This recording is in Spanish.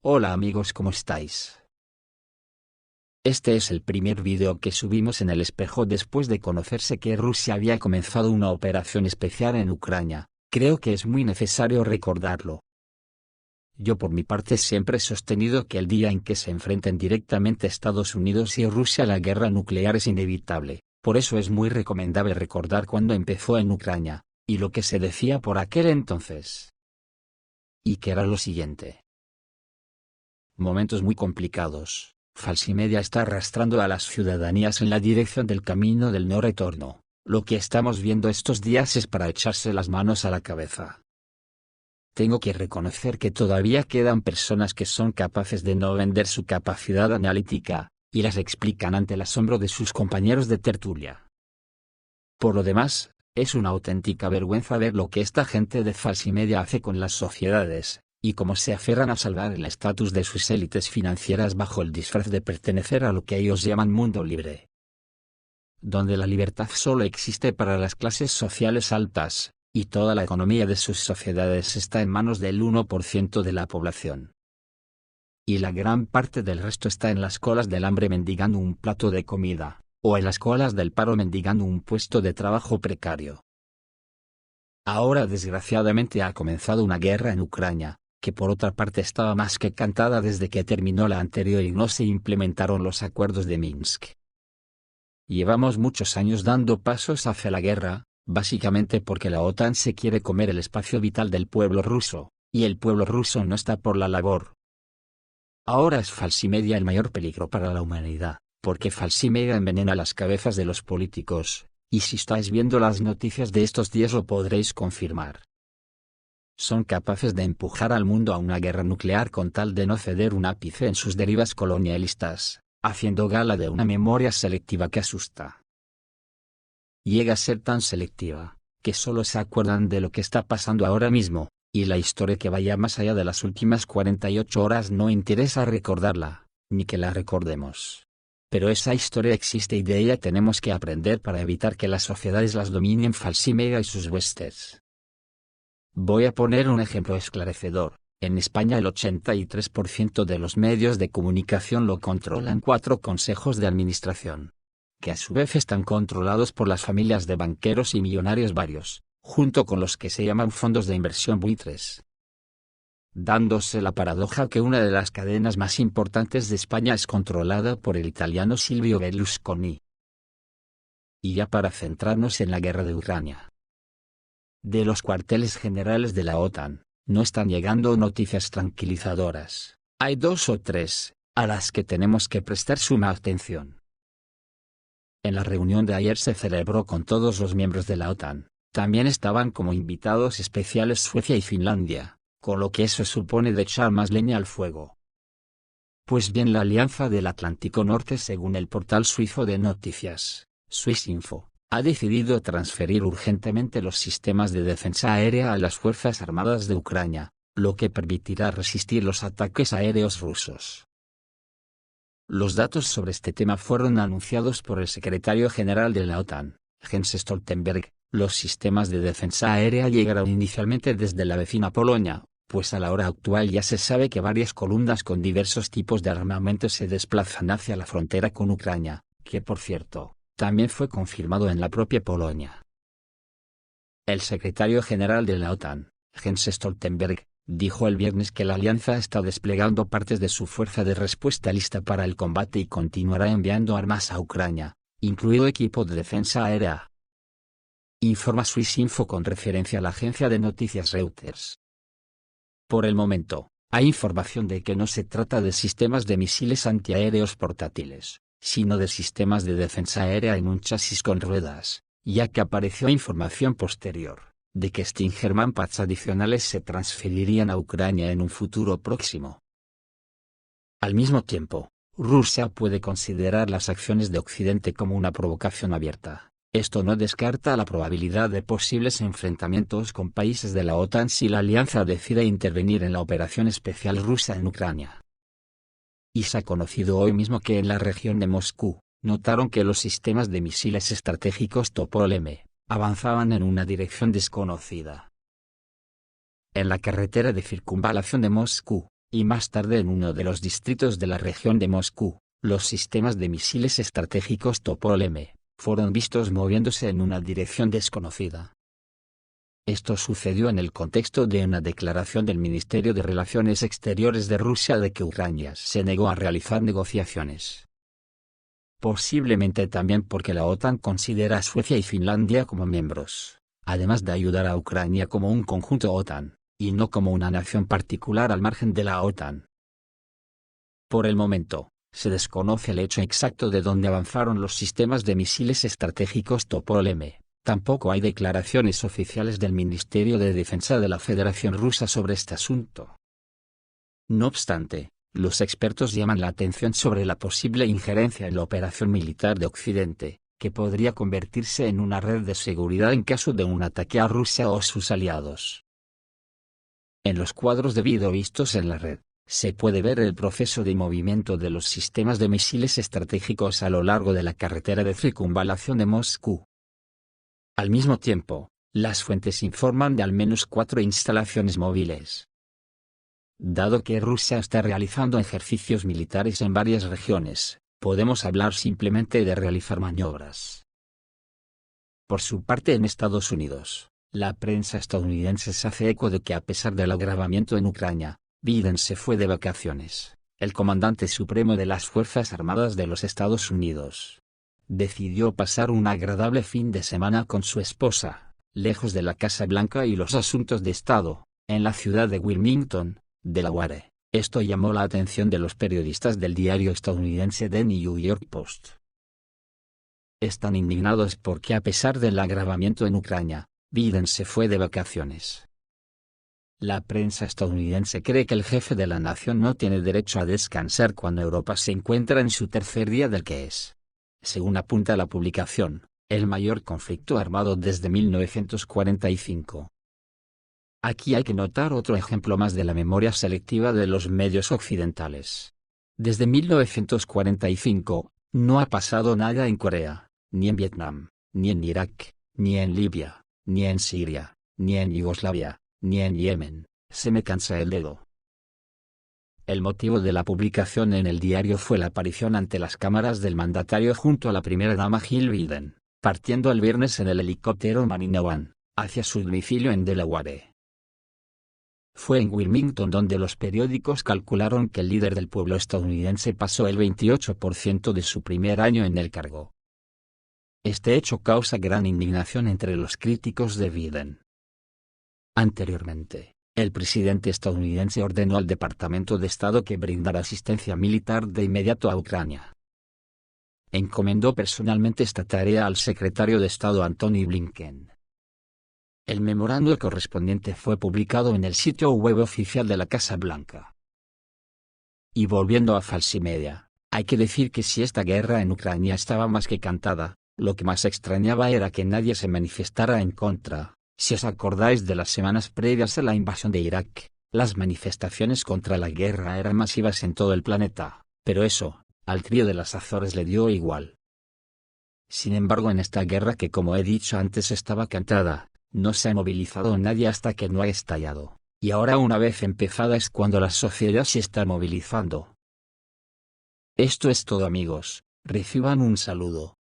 Hola amigos, ¿cómo estáis? Este es el primer vídeo que subimos en El Espejo después de conocerse que Rusia había comenzado una operación especial en Ucrania. Creo que es muy necesario recordarlo. Yo por mi parte siempre he sostenido que el día en que se enfrenten directamente Estados Unidos y Rusia la guerra nuclear es inevitable, por eso es muy recomendable recordar cuándo empezó en Ucrania, y lo que se decía por aquel entonces. Y que era lo siguiente. Momentos muy complicados. Falsimedia está arrastrando a las ciudadanías en la dirección del camino del no retorno. Lo que estamos viendo estos días es para echarse las manos a la cabeza. Tengo que reconocer que todavía quedan personas que son capaces de no vender su capacidad analítica, y las explican ante el asombro de sus compañeros de tertulia. Por lo demás, es una auténtica vergüenza ver lo que esta gente de Falsimedia hace con las sociedades, y cómo se aferran a salvar el estatus de sus élites financieras bajo el disfraz de pertenecer a lo que ellos llaman mundo libre, donde la libertad solo existe para las clases sociales altas, y toda la economía de sus sociedades está en manos del 1% de la población. Y la gran parte del resto está en las colas del hambre mendigando un plato de comida, o en las colas del paro mendigando un puesto de trabajo precario. Ahora desgraciadamente ha comenzado una guerra en Ucrania, que por otra parte estaba más que cantada desde que terminó la anterior y no se implementaron los acuerdos de Minsk. Llevamos muchos años dando pasos hacia la guerra, básicamente porque la OTAN se quiere comer el espacio vital del pueblo ruso, y el pueblo ruso no está por la labor. Ahora es Falsimedia el mayor peligro para la humanidad, porque Falsimedia envenena las cabezas de los políticos, y si estáis viendo las noticias de estos días lo podréis confirmar. Son capaces de empujar al mundo a una guerra nuclear con tal de no ceder un ápice en sus derivas colonialistas, haciendo gala de una memoria selectiva que asusta. Llega a ser tan selectiva, que solo se acuerdan de lo que está pasando ahora mismo, y la historia que vaya más allá de las últimas 48 horas no interesa recordarla, ni que la recordemos. Pero esa historia existe y de ella tenemos que aprender para evitar que las sociedades las dominen Falsimedia y sus huestes. Voy a poner un ejemplo esclarecedor. En España el 83% de los medios de comunicación lo controlan 4 consejos de administración, que a su vez están controlados por las familias de banqueros y millonarios varios, junto con los que se llaman fondos de inversión buitres. Dándose la paradoja que una de las cadenas más importantes de España es controlada por el italiano Silvio Berlusconi. Y ya para centrarnos en la guerra de Ucrania. De los cuarteles generales de la OTAN, no están llegando noticias tranquilizadoras. Hay 2 o 3, a las que tenemos que prestar suma atención. En la reunión de ayer se celebró con todos los miembros de la OTAN, también estaban como invitados especiales Suecia y Finlandia, con lo que eso supone de echar más leña al fuego. Pues bien, la Alianza del Atlántico Norte, según el portal suizo de noticias, Swissinfo, ha decidido transferir urgentemente los sistemas de defensa aérea a las Fuerzas Armadas de Ucrania, lo que permitirá resistir los ataques aéreos rusos. Los datos sobre este tema fueron anunciados por el secretario general de la OTAN, Jens Stoltenberg. Los sistemas de defensa aérea llegaron inicialmente desde la vecina Polonia, pues a la hora actual ya se sabe que varias columnas con diversos tipos de armamento se desplazan hacia la frontera con Ucrania, que por cierto, también fue confirmado en la propia Polonia. El secretario general de la OTAN, Jens Stoltenberg, dijo el viernes que la alianza está desplegando partes de su fuerza de respuesta lista para el combate y continuará enviando armas a Ucrania, incluido equipo de defensa aérea. Informa Swissinfo con referencia a la agencia de noticias Reuters. Por el momento, hay información de que no se trata de sistemas de misiles antiaéreos portátiles, sino de sistemas de defensa aérea en un chasis con ruedas, ya que apareció información posterior, de que Stinger-Pads adicionales se transferirían a Ucrania en un futuro próximo. Al mismo tiempo, Rusia puede considerar las acciones de Occidente como una provocación abierta. Esto no descarta la probabilidad de posibles enfrentamientos con países de la OTAN si la alianza decide intervenir en la operación especial rusa en Ucrania. Y se ha conocido hoy mismo que en la región de Moscú, notaron que los sistemas de misiles estratégicos Topol-M avanzaban en una dirección desconocida. En la carretera de circunvalación de Moscú, y más tarde en uno de los distritos de la región de Moscú, los sistemas de misiles estratégicos Topol-M fueron vistos moviéndose en una dirección desconocida. Esto sucedió en el contexto de una declaración del Ministerio de Relaciones Exteriores de Rusia de que Ucrania se negó a realizar negociaciones. Posiblemente también porque la OTAN considera a Suecia y Finlandia como miembros, además de ayudar a Ucrania como un conjunto OTAN, y no como una nación particular al margen de la OTAN. Por el momento, se desconoce el hecho exacto de dónde avanzaron los sistemas de misiles estratégicos Topol-M. Tampoco hay declaraciones oficiales del Ministerio de Defensa de la Federación Rusa sobre este asunto. No obstante, los expertos llaman la atención sobre la posible injerencia en la operación militar de Occidente, que podría convertirse en una red de seguridad en caso de un ataque a Rusia o sus aliados. En los cuadros de vídeo vistos en la red, se puede ver el proceso de movimiento de los sistemas de misiles estratégicos a lo largo de la carretera de circunvalación de Moscú. Al mismo tiempo, las fuentes informan de al menos 4 instalaciones móviles. Dado que Rusia está realizando ejercicios militares en varias regiones, podemos hablar simplemente de realizar maniobras. Por su parte, en Estados Unidos, la prensa estadounidense se hace eco de que a pesar del agravamiento en Ucrania, Biden se fue de vacaciones. El comandante supremo de las Fuerzas Armadas de los Estados Unidos decidió pasar un agradable fin de semana con su esposa, lejos de la Casa Blanca y los asuntos de Estado, en la ciudad de Wilmington, Delaware. Esto llamó la atención de los periodistas del diario estadounidense The New York Post. Están indignados porque a pesar del agravamiento en Ucrania, Biden se fue de vacaciones. La prensa estadounidense cree que el jefe de la nación no tiene derecho a descansar cuando Europa se encuentra en su tercer día del que es, según apunta la publicación, el mayor conflicto armado desde 1945. Aquí hay que notar otro ejemplo más de la memoria selectiva de los medios occidentales. Desde 1945, no ha pasado nada en Corea, ni en Vietnam, ni en Irak, ni en Libia, ni en Siria, ni en Yugoslavia, ni en Yemen. Se me cansa el dedo. El motivo de la publicación en el diario fue la aparición ante las cámaras del mandatario junto a la primera dama Jill Biden, partiendo el viernes en el helicóptero Marine One, hacia su domicilio en Delaware. Fue en Wilmington donde los periódicos calcularon que el líder del pueblo estadounidense pasó el 28% de su primer año en el cargo. Este hecho causa gran indignación entre los críticos de Biden. Anteriormente, el presidente estadounidense ordenó al Departamento de Estado que brindara asistencia militar de inmediato a Ucrania. Encomendó personalmente esta tarea al secretario de Estado Antony Blinken. El memorando correspondiente fue publicado en el sitio web oficial de la Casa Blanca. Y volviendo a Falsimedia, hay que decir que si esta guerra en Ucrania estaba más que cantada, lo que más extrañaba era que nadie se manifestara en contra. Si os acordáis de las semanas previas a la invasión de Irak, las manifestaciones contra la guerra eran masivas en todo el planeta, pero eso, al trío de las Azores le dio igual. Sin embargo, en esta guerra que como he dicho antes estaba cantada, no se ha movilizado nadie hasta que no ha estallado, y ahora una vez empezada es cuando la sociedad se está movilizando. Esto es todo, amigos, reciban un saludo.